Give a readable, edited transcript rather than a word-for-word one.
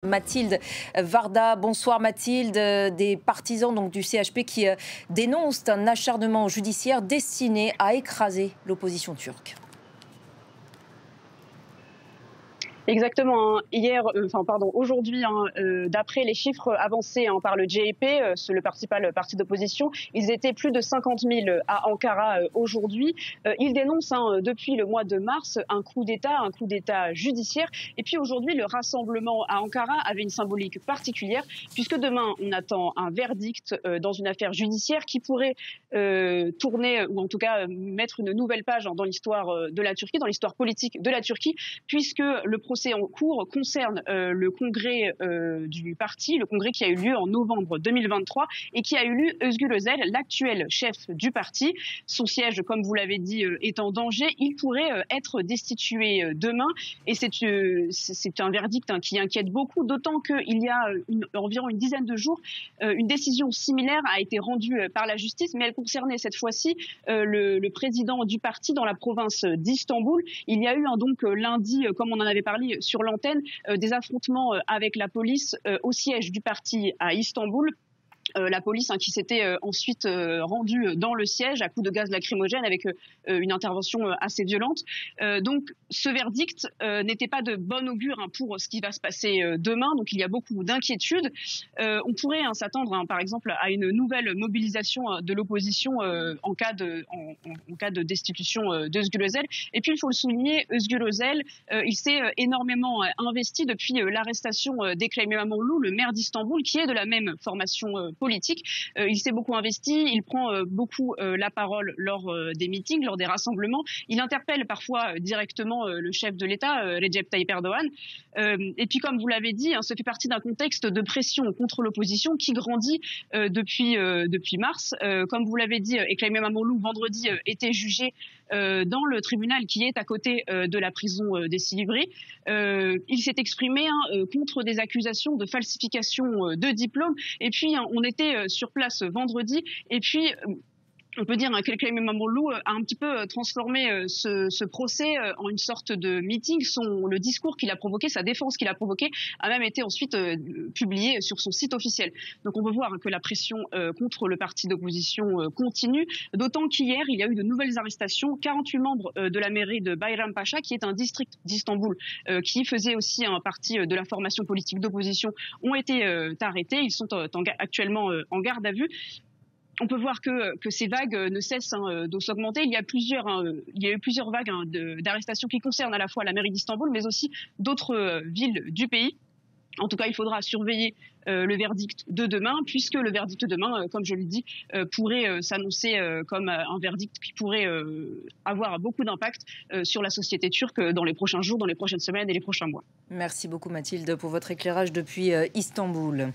Mathilde Varda, bonsoir Mathilde, des partisans donc du CHP qui dénoncent un acharnement judiciaire destiné à écraser l'opposition turque. Exactement. Aujourd'hui, d'après les chiffres avancés par le CHP, le principal parti d'opposition, ils étaient plus de 50 000 à Ankara aujourd'hui. Ils dénoncent depuis le mois de mars un coup d'État judiciaire. Et puis aujourd'hui, le rassemblement à Ankara avait une symbolique particulière, puisque demain, on attend un verdict dans une affaire judiciaire qui pourrait tourner, ou en tout cas mettre une nouvelle page dans l'histoire de la Turquie, dans l'histoire politique de la Turquie, puisque le procès en cours concerne le congrès du parti, le congrès qui a eu lieu en novembre 2023 et qui a eu lieu Özgür Özel, l'actuel chef du parti. Son siège, comme vous l'avez dit, est en danger. Il pourrait être destitué demain et c'est un verdict qui inquiète beaucoup, d'autant qu'il y a environ une dizaine de jours, une décision similaire a été rendue par la justice, mais elle concernait cette fois-ci le président du parti dans la province d'Istanbul. Il y a eu donc lundi, comme on en avait parlé sur l'antenne, des affrontements avec la police au siège du parti à Istanbul. La police qui s'était ensuite rendue dans le siège à coups de gaz lacrymogène avec une intervention assez violente. Donc ce verdict n'était pas de bon augure pour ce qui va se passer demain. Donc il y a beaucoup d'inquiétudes. On pourrait s'attendre par exemple à une nouvelle mobilisation de l'opposition en cas de destitution d'Özgür Özel. Et puis il faut le souligner, Özgür Özel, il s'est énormément investi depuis l'arrestation d'Ekrem İmamoğlu, le maire d'Istanbul, qui est de la même formation politique. Il s'est beaucoup investi, il prend beaucoup la parole lors des meetings, lors des rassemblements. Il interpelle parfois directement le chef de l'État, Recep Tayyip Erdogan. Et puis, comme vous l'avez dit, ça fait partie d'un contexte de pression contre l'opposition qui grandit depuis mars. Comme vous l'avez dit, Ekrem İmamoğlu, vendredi, était jugé dans le tribunal qui est à côté de la prison des Silivri. Il s'est exprimé contre des accusations de falsification de diplômes. Et puis, on était sur place vendredi. Et puis, on peut dire qu'Ekrem İmamoğlu a un petit peu transformé ce procès en une sorte de meeting. Le discours qu'il a provoqué, sa défense qu'il a provoquée, a même été ensuite publié sur son site officiel. Donc on peut voir que la pression contre le parti d'opposition continue, d'autant qu'hier, il y a eu de nouvelles arrestations. 48 membres de la mairie de Bayrampaşa, qui est un district d'Istanbul, qui faisait aussi partie de la formation politique d'opposition, ont été arrêtés. Ils sont actuellement en garde à vue. On peut voir que ces vagues ne cessent de s'augmenter. Il y a eu plusieurs vagues d'arrestations qui concernent à la fois la mairie d'Istanbul, mais aussi d'autres villes du pays. En tout cas, il faudra surveiller le verdict de demain, puisque le verdict de demain, comme je le dis, pourrait s'annoncer comme un verdict qui pourrait avoir beaucoup d'impact sur la société turque dans les prochains jours, dans les prochaines semaines et les prochains mois. Merci beaucoup Mathilde pour votre éclairage depuis Istanbul.